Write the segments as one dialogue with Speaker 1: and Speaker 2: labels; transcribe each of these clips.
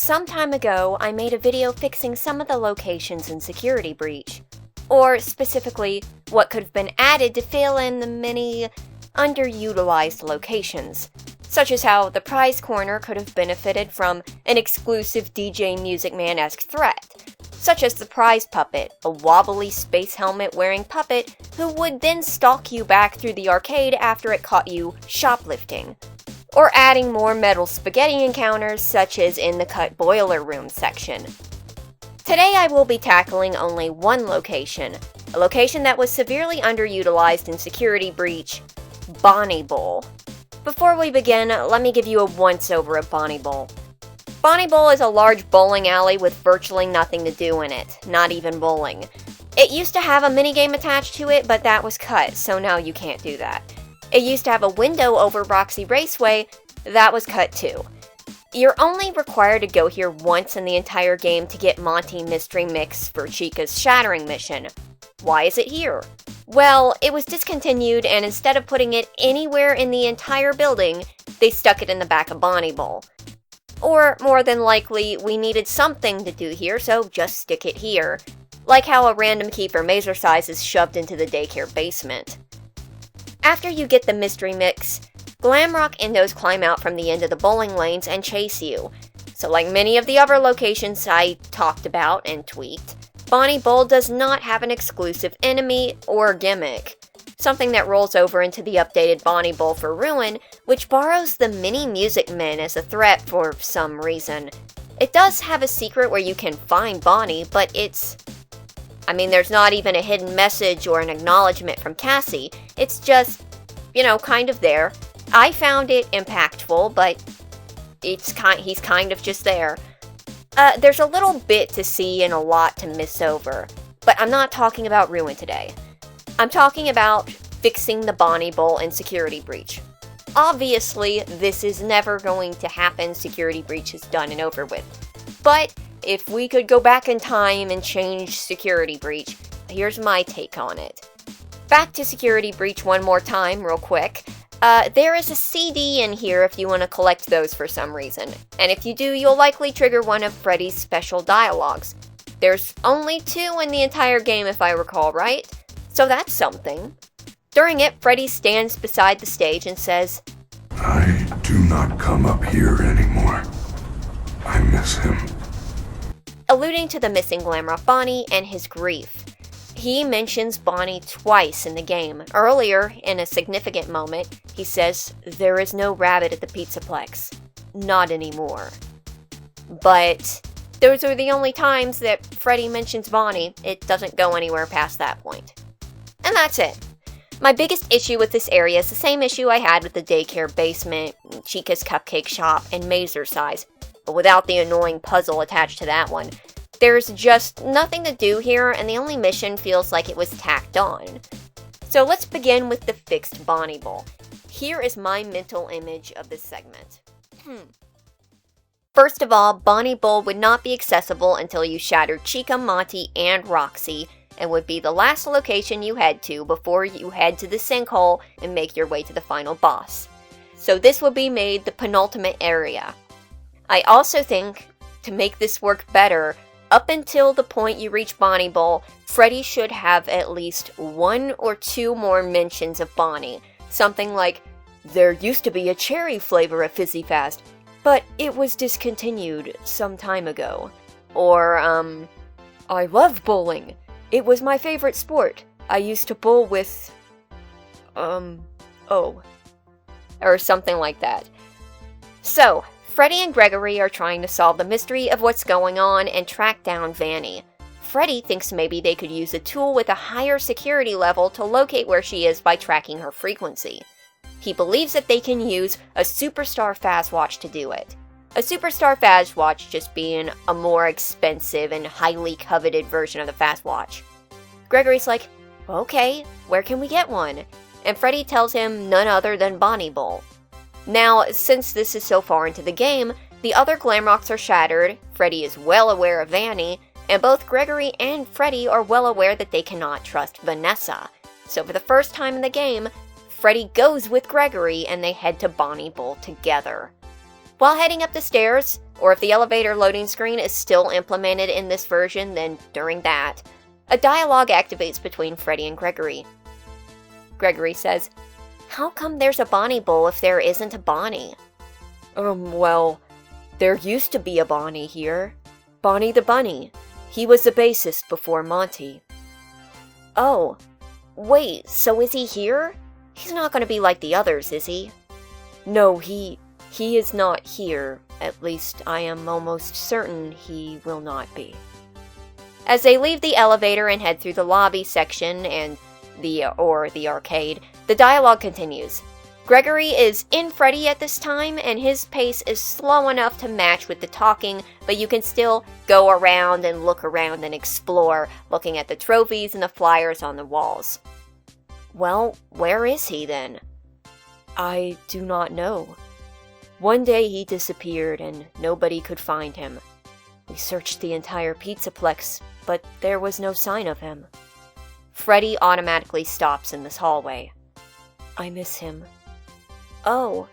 Speaker 1: Some time ago, I made a video fixing some of the locations in Security Breach. Or, specifically, what could have been added to fill in the many underutilized locations, such as how the prize corner could have benefited from an exclusive DJ Music Man-esque threat, such as the prize puppet, a wobbly space helmet-wearing puppet who would then stalk you back through the arcade after it caught you shoplifting. Or adding more metal spaghetti encounters such as in the cut boiler room section. Today I will be tackling only one location, a location that was severely underutilized in Security Breach, Bonnie Bowl. Before we begin, let me give you a once-over of Bonnie Bowl. Bonnie Bowl is a large bowling alley with virtually nothing to do in it, not even bowling. It used to have a minigame attached to it, but that was cut, so now you can't do that. It used to have a window over Roxy Raceway, that was cut too. You're only required to go here once in the entire game to get Monty Mystery Mix for Chica's Shattering mission. Why is it here? Well, it was discontinued, and instead of putting it anywhere in the entire building, they stuck it in the back of Bonnie Bowl. Or, more than likely, we needed something to do here, so just stick it here. Like how a random key for Mazer Size is shoved into the daycare basement. After you get the mystery mix, Glamrock Endos climb out from the end of the bowling lanes and chase you. So like many of the other locations I talked about and tweaked, Bonnie Bowl does not have an exclusive enemy or gimmick. Something that rolls over into the updated Bonnie Bowl for Ruin, which borrows the Mini Music Men as a threat for some reason. It does have a secret where you can find Bonnie, but there's not even a hidden message or an acknowledgement from Cassie. It's just, kind of there. I found it impactful, but he's kind of just there. There's a little bit to see and a lot to miss over, but I'm not talking about Ruin today. I'm talking about fixing the Bonnie Bowl in Security Breach. Obviously, this is never going to happen. Security Breach is done and over with. But if we could go back in time and change Security Breach, here's my take on it. Back to Security Breach one more time, real quick. There is a CD in here if you want to collect those for some reason. And if you do, you'll likely trigger one of Freddy's special dialogues. There's only 2 in the entire game if I recall right. So that's something. During it, Freddy stands beside the stage and says,
Speaker 2: "I do not come up here anymore. I miss him."
Speaker 1: Alluding to the missing Glamrock Bonnie and his grief. He mentions Bonnie twice in the game. Earlier, in a significant moment, he says, "There is no rabbit at the Pizzaplex. Not anymore." But those are the only times that Freddy mentions Bonnie. It doesn't go anywhere past that point. And that's it. My biggest issue with this area is the same issue I had with the daycare basement, Chica's Cupcake Shop, and Mazer Size, but without the annoying puzzle attached to that one. There's just nothing to do here, and the only mission feels like it was tacked on. So let's begin with the fixed Bonnie Bowl. Here is my mental image of this segment. First of all, Bonnie Bowl would not be accessible until you shattered Chica, Monty, and Roxy, and would be the last location you head to before you head to the sinkhole and make your way to the final boss. So this would be made the penultimate area. I also think, to make this work better, up until the point you reach Bonnie Bowl, Freddy should have at least 1 or 2 more mentions of Bonnie. Something like, "There used to be a cherry flavor of Fizzy Fast, but it was discontinued some time ago." Or, "I love bowling. It was my favorite sport. I used to bowl with, or something like that. So, Freddy and Gregory are trying to solve the mystery of what's going on and track down Vanny. Freddy thinks maybe they could use a tool with a higher security level to locate where she is by tracking her frequency. He believes that they can use a Superstar Fazwatch to do it. A Superstar Fazwatch just being a more expensive and highly coveted version of the Fazwatch. Gregory's like, "Okay, where can we get one?" And Freddy tells him none other than Bonnie Bowl. Now, since this is so far into the game, the other Glamrocks are shattered, Freddy is well aware of Vanny, and both Gregory and Freddy are well aware that they cannot trust Vanessa. So for the first time in the game, Freddy goes with Gregory and they head to Bonnie Bowl together. While heading up the stairs, or if the elevator loading screen is still implemented in this version, then during that, a dialogue activates between Freddy and Gregory. Gregory says, "How come there's a Bonnie bowl if there isn't a Bonnie?"
Speaker 3: Well, there used to be a Bonnie here. Bonnie the Bunny. He was the bassist before Monty."
Speaker 1: "Oh, wait, so is he here? He's not going to be like the others, is he?"
Speaker 3: "No, he is not here. At least I am almost certain he will not be."
Speaker 1: As they leave the elevator and head through the lobby section and the arcade, the dialogue continues. Gregory is in Freddy at this time, and his pace is slow enough to match with the talking, but you can still go around and look around and explore, looking at the trophies and the flyers on the walls. Well, where is he then?
Speaker 3: "I do not know. One day he disappeared and nobody could find him. We searched the entire Pizzaplex, but there was no sign of him."
Speaker 1: Freddy automatically stops in this hallway.
Speaker 3: "I miss him."
Speaker 1: "Oh,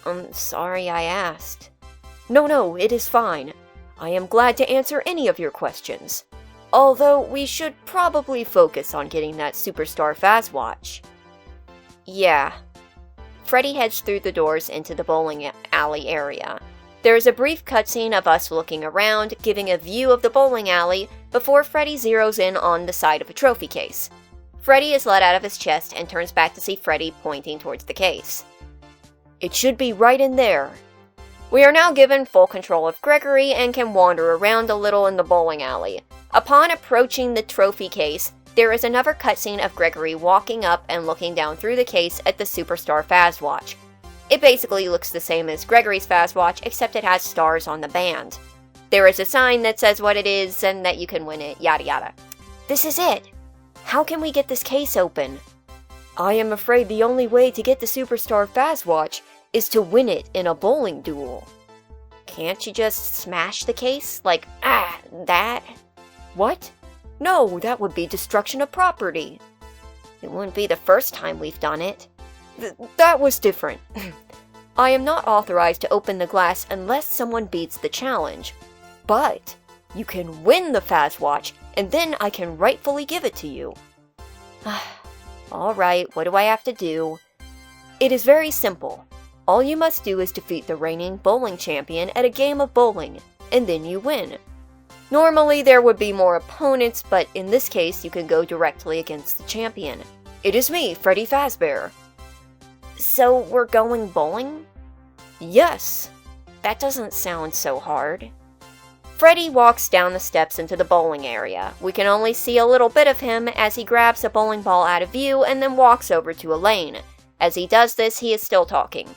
Speaker 1: I'm sorry I asked."
Speaker 3: No, it is fine. I am glad to answer any of your questions. Although we should probably focus on getting that Superstar Fazwatch.
Speaker 1: Yeah. Freddy heads through the doors into the bowling alley area. There is a brief cutscene of us looking around, giving a view of the bowling alley, before Freddy zeroes in on the side of a trophy case. Freddy is let out of his chest and turns back to see Freddy pointing towards the case.
Speaker 3: "It should be right in there."
Speaker 1: We are now given full control of Gregory and can wander around a little in the bowling alley. Upon approaching the trophy case, there is another cutscene of Gregory walking up and looking down through the case at the Superstar Fazwatch. It basically looks the same as Gregory's Fazwatch, except it has stars on the band. There is a sign that says what it is and that you can win it, yada yada. This is it! How can we get this case open?
Speaker 3: I am afraid the only way to get the Superstar Fazwatch is to win it in a bowling duel.
Speaker 1: Can't you just smash the case? Like, that?
Speaker 3: What? No, that would be destruction of property.
Speaker 1: It wouldn't be the first time we've done it.
Speaker 3: That was different. I am not authorized to open the glass unless someone beats the challenge. But you can win the Fazwatch, and then I can rightfully give it to you.
Speaker 1: Alright, what do I have to do?
Speaker 3: It is very simple. All you must do is defeat the reigning bowling champion at a game of bowling, and then you win. Normally there would be more opponents, but in this case you can go directly against the champion. It is me, Freddy Fazbear.
Speaker 1: So we're going bowling?
Speaker 3: Yes.
Speaker 1: That doesn't sound so hard. Freddy walks down the steps into the bowling area. We can only see a little bit of him as he grabs a bowling ball out of view and then walks over to a lane. As he does this, he is still talking.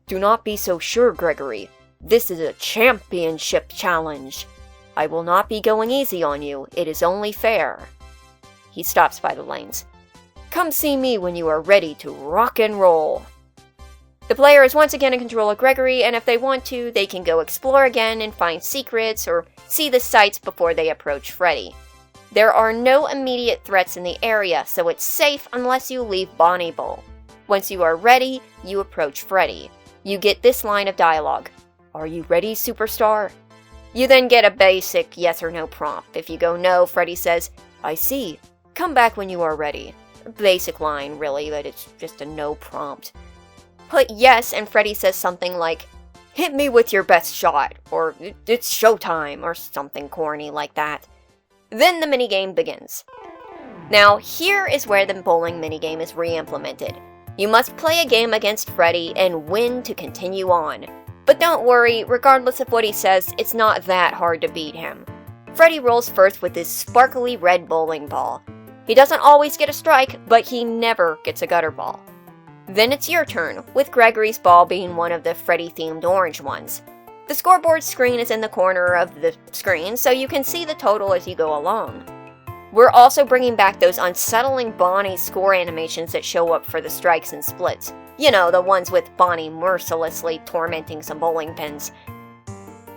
Speaker 3: Do not be so sure, Gregory. This is a championship challenge. I will not be going easy on you. It is only fair.
Speaker 1: He stops by the lanes.
Speaker 3: Come see me when you are ready to rock and roll.
Speaker 1: The player is once again in control of Gregory, and if they want to, they can go explore again and find secrets or see the sights before they approach Freddy. There are no immediate threats in the area, so it's safe unless you leave Bonnie Bowl. Once you are ready, you approach Freddy. You get this line of dialogue. Are you ready, Superstar? You then get a basic yes or no prompt. If you go no, Freddy says, I see. Come back when you are ready. Basic line, really, but it's just a no prompt. Put yes, and Freddy says something like, hit me with your best shot, or it's showtime, or something corny like that. Then the minigame begins. Now, here is where the bowling minigame is re-implemented. You must play a game against Freddy and win to continue on. But don't worry, regardless of what he says, it's not that hard to beat him. Freddy rolls first with his sparkly red bowling ball. He doesn't always get a strike, but he never gets a gutter ball. Then it's your turn, with Gregory's ball being one of the Freddy-themed orange ones. The scoreboard screen is in the corner of the screen, so you can see the total as you go along. We're also bringing back those unsettling Bonnie score animations that show up for the strikes and splits. You know, the ones with Bonnie mercilessly tormenting some bowling pins.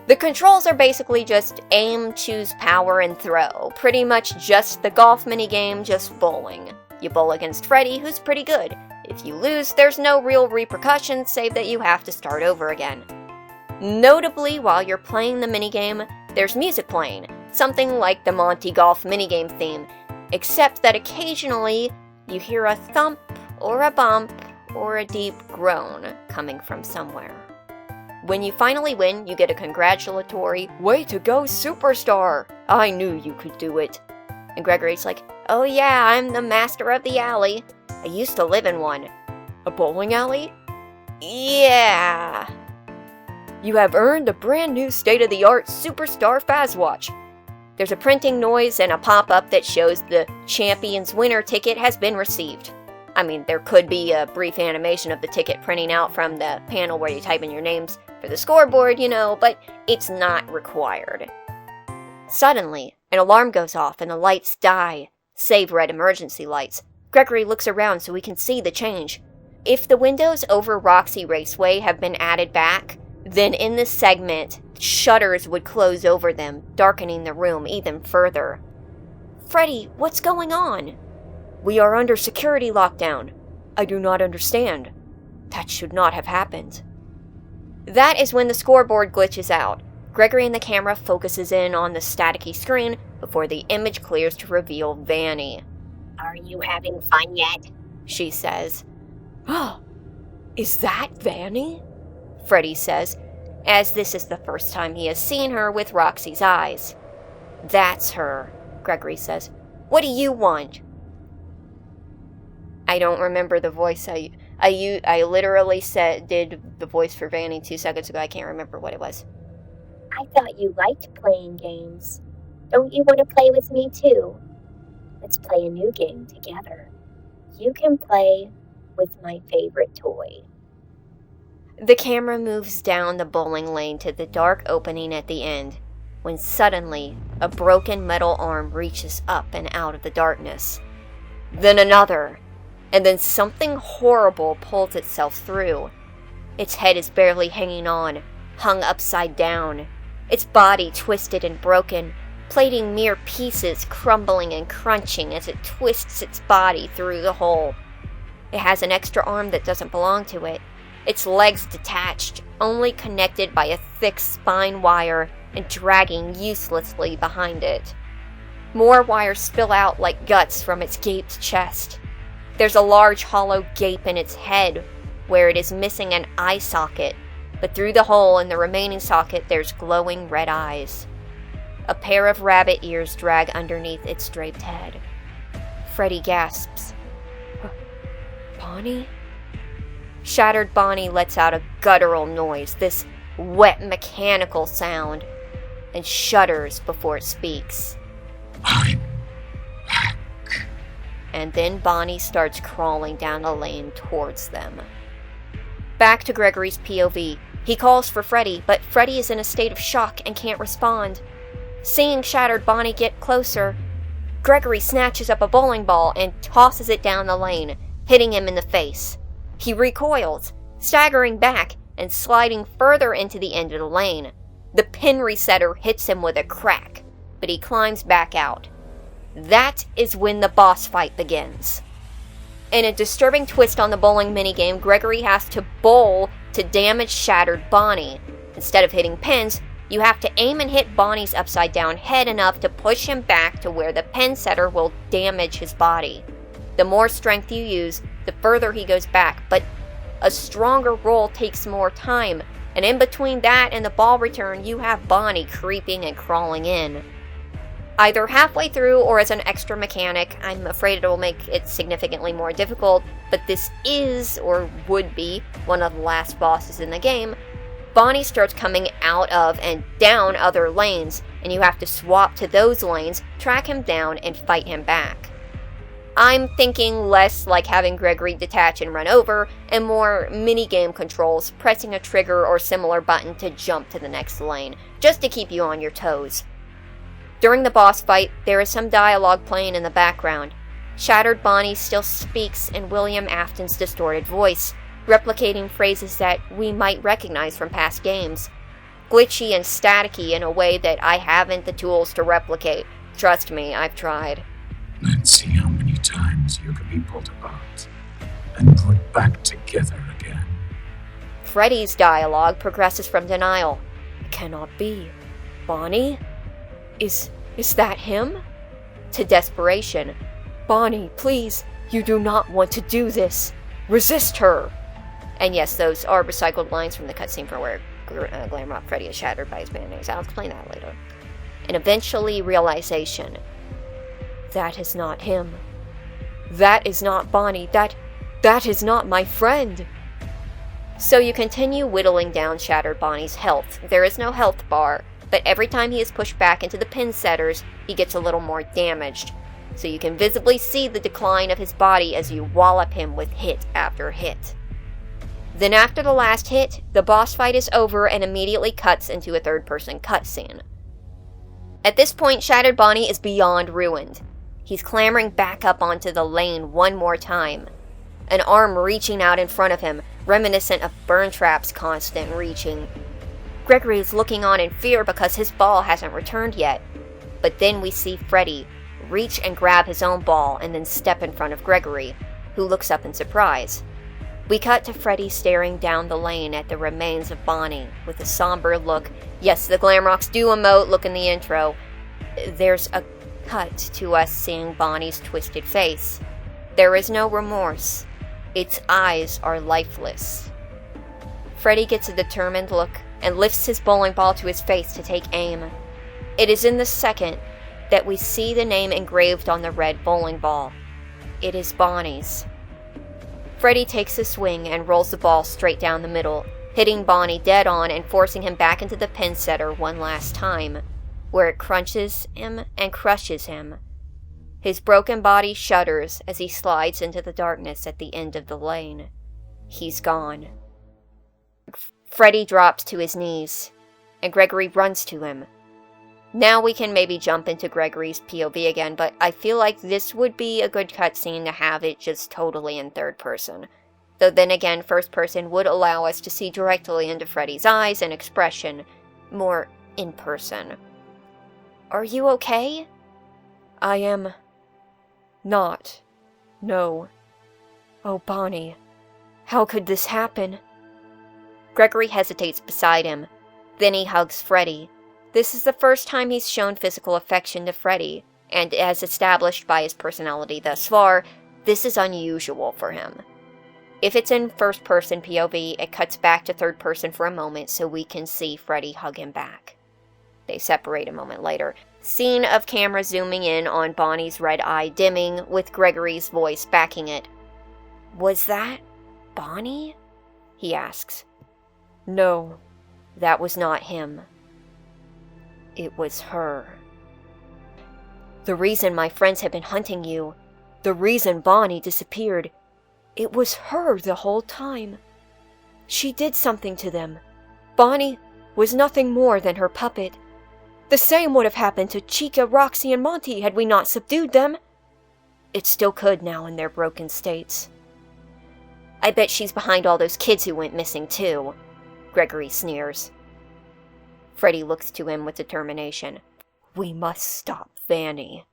Speaker 1: The controls are basically just aim, choose power, and throw. Pretty much just the golf minigame, just bowling. You bowl against Freddy, who's pretty good.
Speaker 3: If you lose, there's no real repercussions save that you have to start over again. Notably, while you're playing the minigame, there's music playing, something like the Monty Golf minigame theme, except that occasionally you hear a thump or a bump or a deep groan coming from somewhere. When you finally win, you get a congratulatory, "Way to go, superstar! I knew you could do it." And Gregory's like, "Oh yeah, I'm the master of the alley. I used to live in one." "A bowling alley?" "Yeah." "You have earned a brand new state-of-the-art Superstar Fazwatch." There's a printing noise and a pop-up that shows the champion's winner ticket has been received. I mean, there could be a brief animation of the ticket printing out from the panel where you type in your names for the scoreboard, but it's not required. Suddenly, an alarm goes off and the lights die, save red emergency lights. Gregory looks around so he can see the change. If the windows over Roxy Raceway have been added back, then in this segment, shutters would close over them, darkening the room even further. "Freddy, what's going on?" "We are under security lockdown." "I do not understand." "That should not have happened." That is when the scoreboard glitches out. Gregory and the camera focuses in on the staticky screen before the image clears to reveal Vanny.
Speaker 1: "Are you having fun yet?"
Speaker 3: she says. "Oh, is that Vanny?" Freddy says, as this is the first time he has seen her with Roxy's eyes. "That's her," Gregory says. "What do you want?" I don't remember the voice. I literally did the voice for Vanny 2 seconds ago. I can't remember what it was.
Speaker 1: "I thought you liked playing games. Don't you want to play with me too? Let's play a new game together. You can play with my favorite toy."
Speaker 3: The camera moves down the bowling lane to the dark opening at the end, when suddenly a broken metal arm reaches up and out of the darkness. Then another, and then something horrible pulls itself through. Its head is barely hanging on, hung upside down, its body twisted and broken, plating mere pieces crumbling and crunching as it twists its body through the hole. It has an extra arm that doesn't belong to it, its legs detached, only connected by a thick spine wire and dragging uselessly behind it. More wires spill out like guts from its gaped chest. There's a large hollow gape in its head, where it is missing an eye socket, but through the hole in the remaining socket there's glowing red eyes. A pair of rabbit ears drag underneath its draped head. Freddy gasps. "Bonnie?" Shattered Bonnie lets out a guttural noise, this wet mechanical sound, and shudders before it speaks.
Speaker 2: I'm back.
Speaker 3: And then Bonnie starts crawling down the lane towards them. Back to Gregory's POV. He calls for Freddy, but Freddy is in a state of shock and can't respond. Seeing Shattered Bonnie get closer, Gregory snatches up a bowling ball and tosses it down the lane, hitting him in the face. He recoils, staggering back and sliding further into the end of the lane. The pin resetter hits him with a crack, but he climbs back out. That is when the boss fight begins. In a disturbing twist on the bowling minigame, Gregory has to bowl to damage Shattered Bonnie. Instead of hitting pins, you have to aim and hit Bonnie's upside down head enough to push him back to where the pin setter will damage his body. The more strength you use, the further he goes back, but a stronger roll takes more time, and in between that and the ball return, you have Bonnie creeping and crawling in. Either halfway through or as an extra mechanic, I'm afraid it will make it significantly more difficult, but this is, or would be, one of the last bosses in the game. Bonnie starts coming out of and down other lanes, and you have to swap to those lanes, track him down, and fight him back. I'm thinking less like having Gregory detach and run over, and more minigame controls, pressing a trigger or similar button to jump to the next lane, just to keep you on your toes. During the boss fight, there is some dialogue playing in the background. Shattered Bonnie still speaks in William Afton's distorted voice, replicating phrases that we might recognize from past games. Glitchy and staticky in a way that I haven't the tools to replicate. Trust me, I've tried.
Speaker 2: Let's see how many times you can be pulled apart.
Speaker 4: and put back together again.
Speaker 3: Freddy's dialogue progresses from denial. It cannot be. Bonnie? Is that him? To desperation. Bonnie, please, you do not want to do this. Resist her! And yes, those are recycled lines from the cutscene for where Glamrock Freddy is shattered by his mayonnaise. I'll explain that later. And eventually realization. That is not him. That is not Bonnie. That is not my friend. So you continue whittling down Shattered Bonnie's health. There is no health bar, but every time he is pushed back into the pin setters, he gets a little more damaged. So you can visibly see the decline of his body as you wallop him with hit after hit. Then after the last hit, the boss fight is over and immediately cuts into a third-person cutscene. At this point, Shattered Bonnie is beyond ruined. He's clambering back up onto the lane one more time. An arm reaching out in front of him, reminiscent of Burntrap's constant reaching. Gregory is looking on in fear because his ball hasn't returned yet. But then we see Freddy reach and grab his own ball and then step in front of Gregory, who looks up in surprise. We cut to Freddy staring down the lane at the remains of Bonnie with a somber look. Yes, the Glamrocks do emote look in the intro. There's a cut to us seeing Bonnie's twisted face. There is no remorse. Its eyes are lifeless. Freddy gets a determined look and lifts his bowling ball to his face to take aim. It is in the second that we see the name engraved on the red bowling ball. It is Bonnie's. Freddy takes a swing and rolls the ball straight down the middle, hitting Bonnie dead on and forcing him back into the pin setter one last time, where it crunches him and crushes him. His broken body shudders as he slides into the darkness at the end of the lane. He's gone. Freddy drops to his knees, and Gregory runs to him. Now we can maybe jump into Gregory's POV again, but I feel like this would be a good cutscene to have it just totally in third person. Though then again, first person would allow us to see directly into Freddy's eyes and expression, more in person. Are you okay? I am not. No. Oh, Bonnie. How could this happen? Gregory hesitates beside him. Then he hugs Freddy. This is the first time he's shown physical affection to Freddy, and as established by his personality thus far, this is unusual for him. If it's in first-person POV, it cuts back to third-person for a moment so we can see Freddy hug him back. They separate a moment later. Scene of camera zooming in on Bonnie's red eye dimming, with Gregory's voice backing it. Was that Bonnie? He asks. No, that was not him. It was her. The reason my friends have been hunting you, the reason Bonnie disappeared, it was her the whole time. She did something to them. Bonnie was nothing more than her puppet. The same would have happened to Chica, Roxy, and Monty had we not subdued them. It still could now in their broken states. I bet she's behind all those kids who went missing too, Gregory sneers. Freddy looks to him with determination. We must stop Vanny.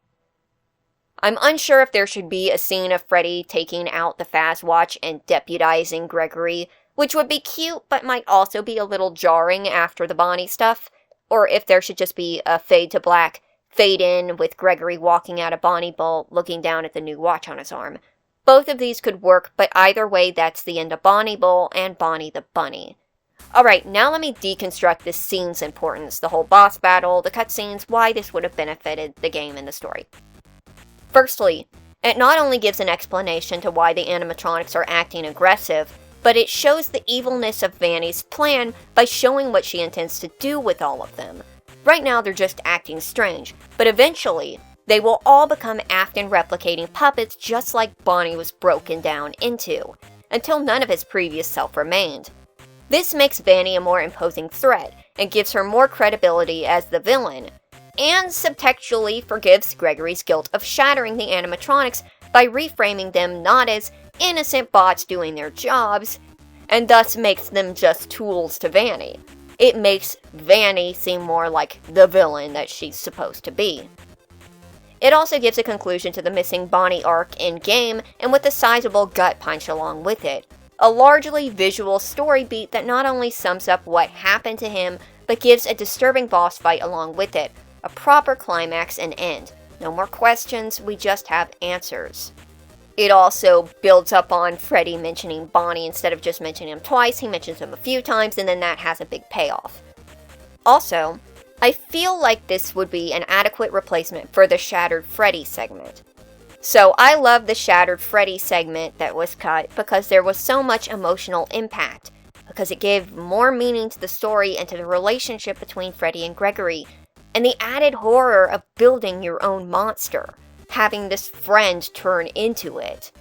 Speaker 3: I'm unsure if there should be a scene of Freddy taking out the Fast Watch and deputizing Gregory, which would be cute but might also be a little jarring after the Bonnie stuff, or if there should just be a fade to black, fade in with Gregory walking out of Bonnie Bowl looking down at the new watch on his arm. Both of these could work, but either way that's the end of Bonnie Bowl and Bonnie the Bunny. Alright, now let me deconstruct this scene's importance, the whole boss battle, the cutscenes, why this would have benefited the game and the story. Firstly, it not only gives an explanation to why the animatronics are acting aggressive, but it shows the evilness of Vanny's plan by showing what she intends to do with all of them. Right now they're just acting strange, but eventually they will all become Afton replicating puppets just like Bonnie was broken down into, until none of his previous self remained. This makes Vanny a more imposing threat, and gives her more credibility as the villain, and subtextually forgives Gregory's guilt of shattering the animatronics by reframing them not as innocent bots doing their jobs, and thus makes them just tools to Vanny. It makes Vanny seem more like the villain that she's supposed to be. It also gives a conclusion to the missing Bonnie arc in-game, and with a sizable gut punch along with it. A largely visual story beat that not only sums up what happened to him, but gives a disturbing boss fight along with it. A proper climax and end. No more questions, we just have answers. It also builds up on Freddy mentioning Bonnie. Instead of just mentioning him twice, he mentions him a few times, and then that has a big payoff. Also, I feel like this would be an adequate replacement for the Shattered Freddy segment. So I love the Shattered Freddy segment that was cut because there was so much emotional impact, because it gave more meaning to the story and to the relationship between Freddy and Gregory, and the added horror of building your own monster, having this friend turn into it.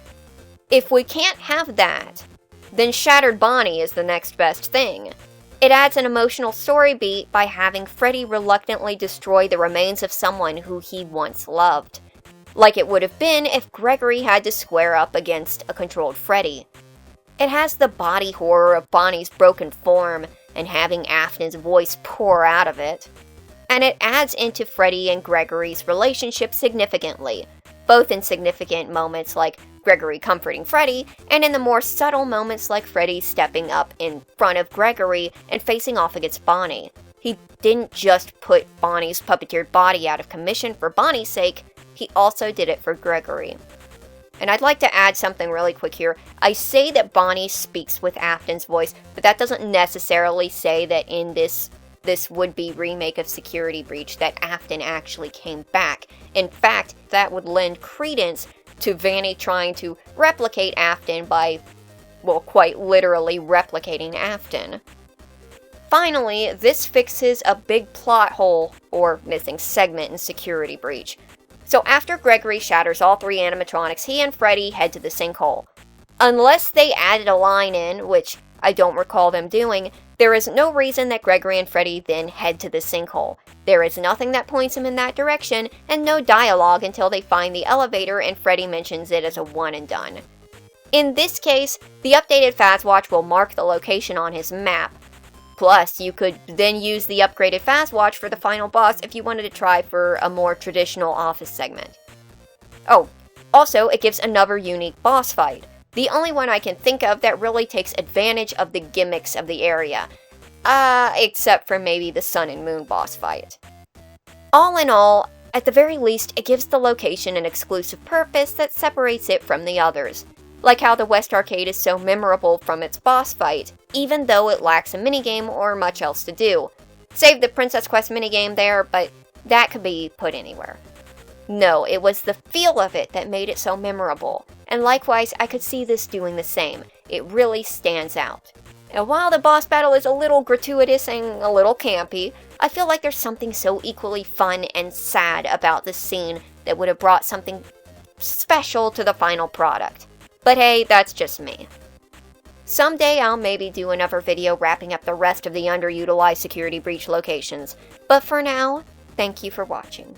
Speaker 3: If we can't have that, then Shattered Bonnie is the next best thing. It adds an emotional story beat by having Freddy reluctantly destroy the remains of someone who he once loved, like it would have been if Gregory had to square up against a controlled Freddy. It has the body horror of Bonnie's broken form and having Afton's voice pour out of it. And it adds into Freddy and Gregory's relationship significantly, both in significant moments like Gregory comforting Freddy, and in the more subtle moments like Freddy stepping up in front of Gregory and facing off against Bonnie. He didn't just put Bonnie's puppeteered body out of commission for Bonnie's sake, he also did it for Gregory. And I'd like to add something really quick here. I say that Bonnie speaks with Afton's voice, but that doesn't necessarily say that in this would-be remake of Security Breach that Afton actually came back. In fact, that would lend credence to Vanny trying to replicate Afton by, well, quite literally replicating Afton. Finally, this fixes a big plot hole, or missing segment in Security Breach. So after Gregory shatters all 3 animatronics, he and Freddy head to the sinkhole. Unless they added a line in, which I don't recall them doing, there is no reason that Gregory and Freddy then head to the sinkhole. There is nothing that points them in that direction, and no dialogue until they find the elevator and Freddy mentions it as a one and done. In this case, the updated Fazwatch will mark the location on his map. Plus, you could then use the upgraded Fazwatch for the final boss if you wanted to try for a more traditional office segment. Oh, also, it gives another unique boss fight. The only one I can think of that really takes advantage of the gimmicks of the area. Except for maybe the Sun and Moon boss fight. All in all, at the very least, it gives the location an exclusive purpose that separates it from the others. Like how the West Arcade is so memorable from its boss fight, even though it lacks a minigame or much else to do. Save the Princess Quest minigame there, but that could be put anywhere. No, it was the feel of it that made it so memorable, and likewise I could see this doing the same. It really stands out. And while the boss battle is a little gratuitous and a little campy, I feel like there's something so equally fun and sad about this scene that would have brought something special to the final product. But hey, that's just me. Someday I'll maybe do another video wrapping up the rest of the underutilized Security Breach locations, but for now, thank you for watching.